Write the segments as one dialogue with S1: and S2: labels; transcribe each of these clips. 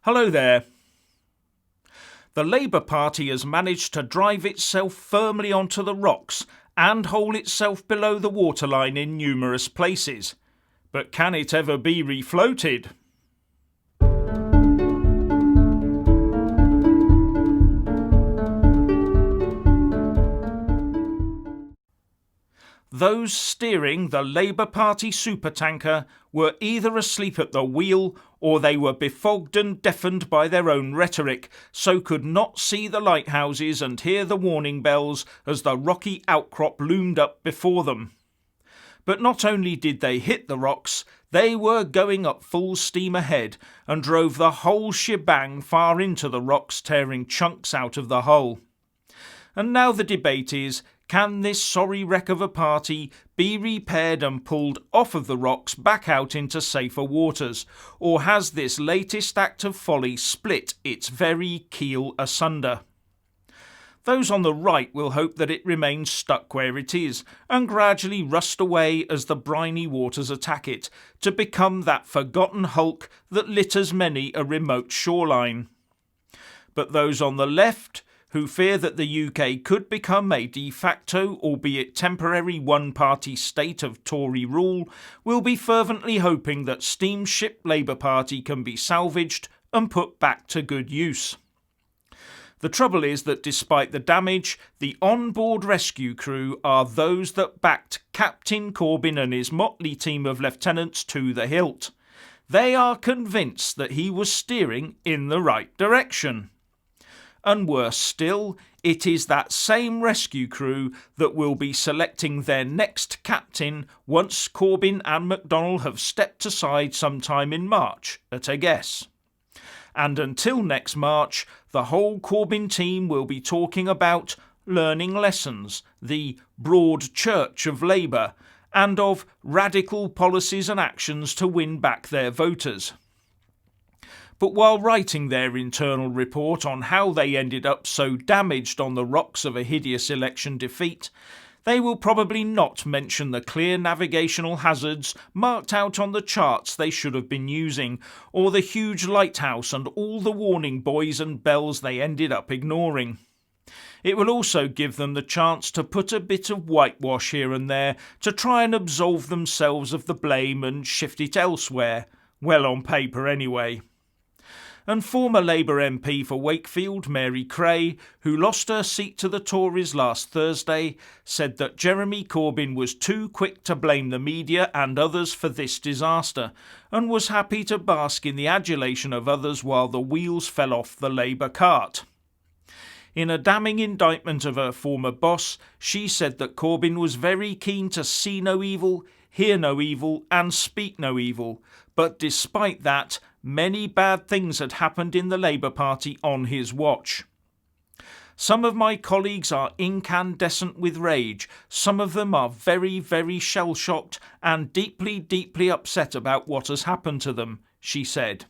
S1: Hello there. The Labour Party has managed to drive itself firmly onto the rocks and hold itself below the waterline in numerous places. But can it ever be refloated? Those steering the Labour Party supertanker were either asleep at the wheel or they were befogged and deafened by their own rhetoric, so could not see the lighthouses and hear the warning bells as the rocky outcrop loomed up before them. But not only did they hit the rocks, they were going up full steam ahead and drove the whole shebang far into the rocks, tearing chunks out of the hull. And now the debate is, can this sorry wreck of a party be repaired and pulled off of the rocks back out into safer waters, or has this latest act of folly split its very keel asunder? Those on the right will hope that it remains stuck where it is and gradually rust away as the briny waters attack it, to become that forgotten hulk that litters many a remote shoreline. But those on the left, who fear that the UK could become a de facto, albeit temporary, one-party state of Tory rule, will be fervently hoping that steamship Labour Party can be salvaged and put back to good use. The trouble is that despite the damage, the on-board rescue crew are those that backed Captain Corbyn and his motley team of lieutenants to the hilt. They are convinced that he was steering in the right direction. And worse still, it is that same rescue crew that will be selecting their next captain once Corbyn and MacDonnell have stepped aside sometime in March, at a guess. And until next March, the whole Corbyn team will be talking about learning lessons, the broad church of Labour, and of radical policies and actions to win back their voters. But while writing their internal report on how they ended up so damaged on the rocks of a hideous election defeat, they will probably not mention the clear navigational hazards marked out on the charts they should have been using, or the huge lighthouse and all the warning buoys and bells they ended up ignoring. It will also give them the chance to put a bit of whitewash here and there to try and absolve themselves of the blame and shift it elsewhere, well on paper anyway. And former Labour MP for Wakefield, Mary Creagh, who lost her seat to the Tories last Thursday, said that Jeremy Corbyn was too quick to blame the media and others for this disaster, and was happy to bask in the adulation of others while the wheels fell off the Labour cart. In a damning indictment of her former boss, she said that Corbyn was very keen to see no evil, hear no evil, and speak no evil, but despite that, many bad things had happened in the Labour Party on his watch. Some of my colleagues are incandescent with rage, some of them are very, very shell-shocked and deeply, deeply upset about what has happened to them, she said.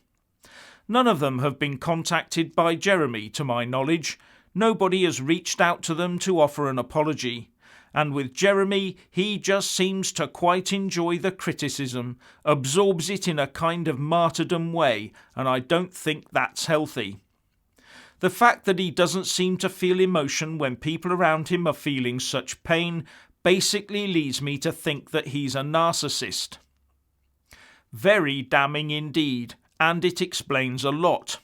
S1: None of them have been contacted by Jeremy, to my knowledge. Nobody has reached out to them to offer an apology. And with Jeremy, he just seems to quite enjoy the criticism, absorbs it in a kind of martyrdom way, and I don't think that's healthy. The fact that he doesn't seem to feel emotion when people around him are feeling such pain basically leads me to think that he's a narcissist. Very damning indeed, and it explains a lot.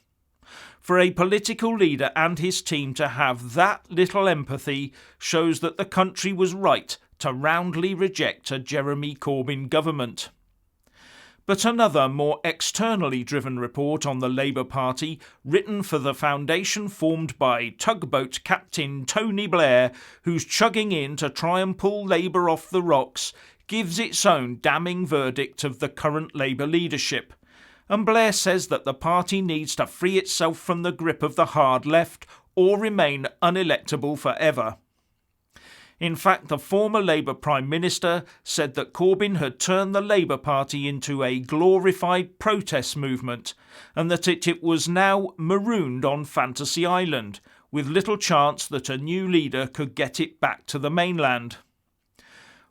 S1: For a political leader and his team to have that little empathy shows that the country was right to roundly reject a Jeremy Corbyn government. But another more externally driven report on the Labour Party, written for the foundation formed by tugboat captain Tony Blair, who's chugging in to try and pull Labour off the rocks, gives its own damning verdict of the current Labour leadership. And Blair says that the party needs to free itself from the grip of the hard left or remain unelectable forever. In fact, the former Labour Prime Minister said that Corbyn had turned the Labour Party into a glorified protest movement and that it was now marooned on Fantasy Island, with little chance that a new leader could get it back to the mainland.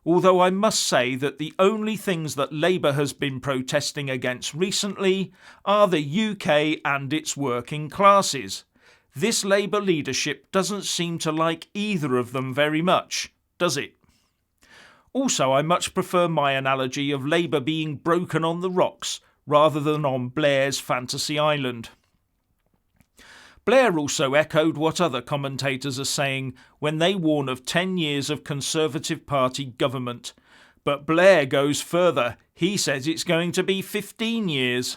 S1: although I must say that the only things that Labour has been protesting against recently are the UK and its working classes. This Labour leadership doesn't seem to like either of them very much, does it? Also, I much prefer my analogy of Labour being broken on the rocks rather than on Blair's fantasy island. Blair also echoed what other commentators are saying when they warn of 10 years of Conservative Party government. But Blair goes further. He says it's going to be 15 years.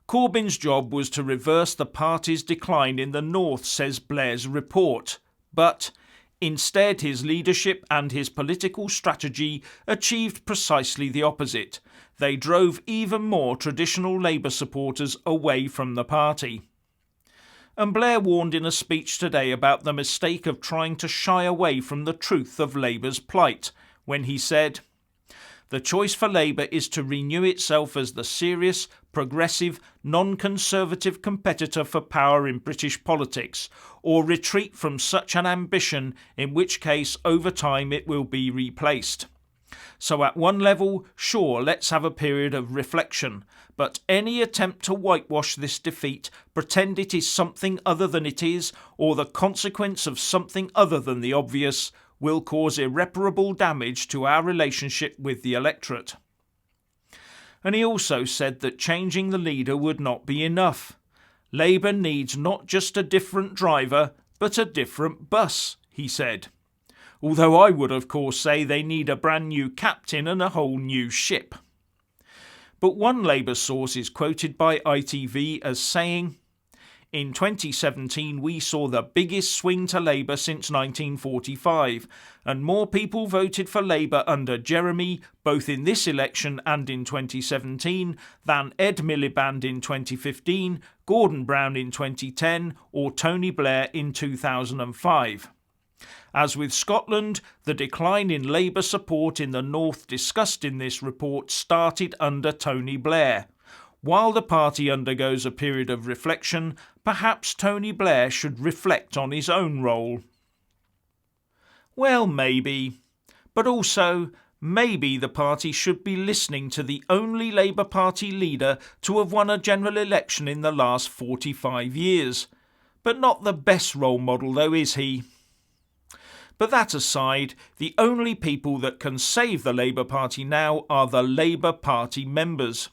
S1: Corbyn's job was to reverse the party's decline in the north, says Blair's report. But instead, his leadership and his political strategy achieved precisely the opposite. They drove even more traditional Labour supporters away from the party. And Blair warned in a speech today about the mistake of trying to shy away from the truth of Labour's plight, when he said, "The choice for Labour is to renew itself as the serious, progressive, non-conservative competitor for power in British politics, or retreat from such an ambition, in which case over time it will be replaced. So at one level, sure, let's have a period of reflection, but any attempt to whitewash this defeat, pretend it is something other than it is, or the consequence of something other than the obvious, will cause irreparable damage to our relationship with the electorate." And he also said that changing the leader would not be enough. Labour needs not just a different driver, but a different bus, he said. Although I would of course say they need a brand new captain and a whole new ship. But one Labour source is quoted by ITV as saying, "In 2017 we saw the biggest swing to Labour since 1945, and more people voted for Labour under Jeremy, both in this election and in 2017, than Ed Miliband in 2015, Gordon Brown in 2010 or Tony Blair in 2005. As with Scotland, the decline in Labour support in the north discussed in this report started under Tony Blair. While the party undergoes a period of reflection, perhaps Tony Blair should reflect on his own role." Well, maybe. But also, maybe the party should be listening to the only Labour Party leader to have won a general election in the last 45 years. But not the best role model, though, is he? But that aside, the only people that can save the Labour Party now are the Labour Party members.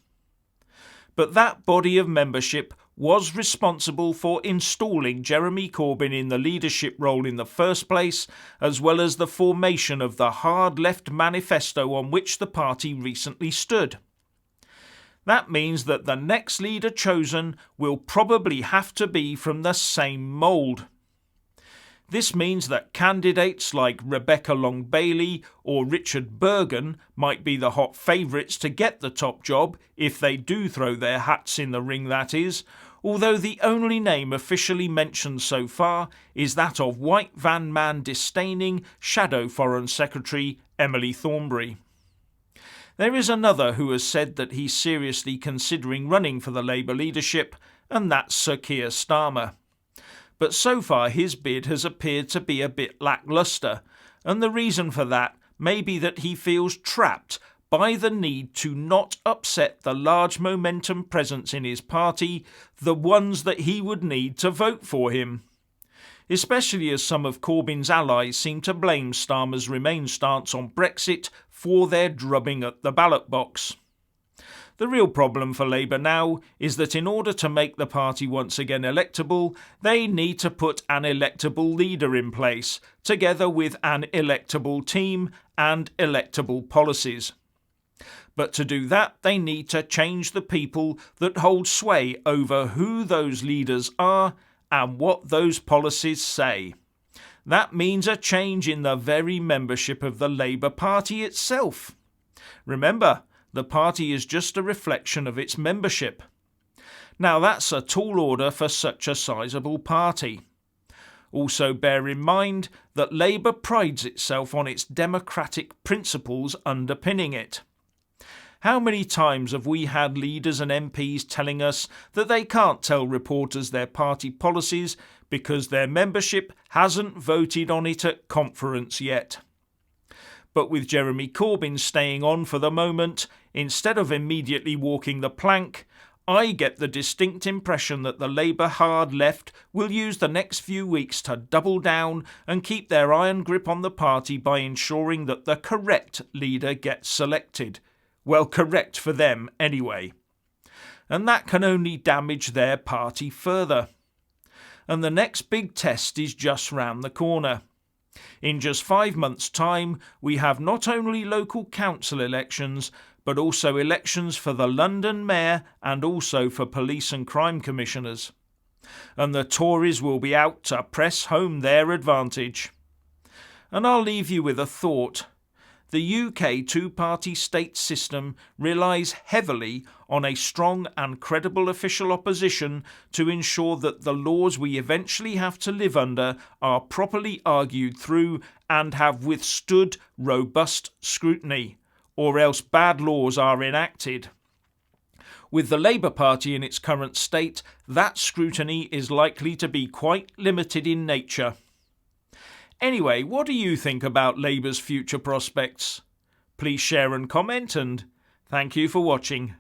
S1: But that body of membership was responsible for installing Jeremy Corbyn in the leadership role in the first place, as well as the formation of the hard left manifesto on which the party recently stood. That means that the next leader chosen will probably have to be from the same mould. This means that candidates like Rebecca Long-Bailey or Richard Bergen might be the hot favourites to get the top job, if they do throw their hats in the ring, that is, although the only name officially mentioned so far is that of white van man disdaining Shadow Foreign Secretary Emily Thornberry. There is another who has said that he's seriously considering running for the Labour leadership, and that's Sir Keir Starmer. But so far his bid has appeared to be a bit lacklustre, and the reason for that may be that he feels trapped by the need to not upset the large momentum presence in his party, the ones that he would need to vote for him. Especially as some of Corbyn's allies seem to blame Starmer's Remain stance on Brexit for their drubbing at the ballot box. The real problem for Labour now is that in order to make the party once again electable, they need to put an electable leader in place, together with an electable team and electable policies. But to do that, they need to change the people that hold sway over who those leaders are and what those policies say. That means a change in the very membership of the Labour Party itself. Remember, the party is just a reflection of its membership. Now that's a tall order for such a sizable party. Also bear in mind that Labour prides itself on its democratic principles underpinning it. How many times have we had leaders and MPs telling us that they can't tell reporters their party policies because their membership hasn't voted on it at conference yet? But with Jeremy Corbyn staying on for the moment, instead of immediately walking the plank, I get the distinct impression that the Labour hard left will use the next few weeks to double down and keep their iron grip on the party by ensuring that the correct leader gets selected. Well, correct for them anyway. And that can only damage their party further. And the next big test is just round the corner. In just 5 months' time, we have not only local council elections, but also elections for the London Mayor and also for police and crime commissioners. And the Tories will be out to press home their advantage. And I'll leave you with a thought. The UK two-party state system relies heavily on a strong and credible official opposition to ensure that the laws we eventually have to live under are properly argued through and have withstood robust scrutiny, or else bad laws are enacted. With the Labour Party in its current state, that scrutiny is likely to be quite limited in nature. Anyway, what do you think about Labour's future prospects? Please share and comment, and thank you for watching.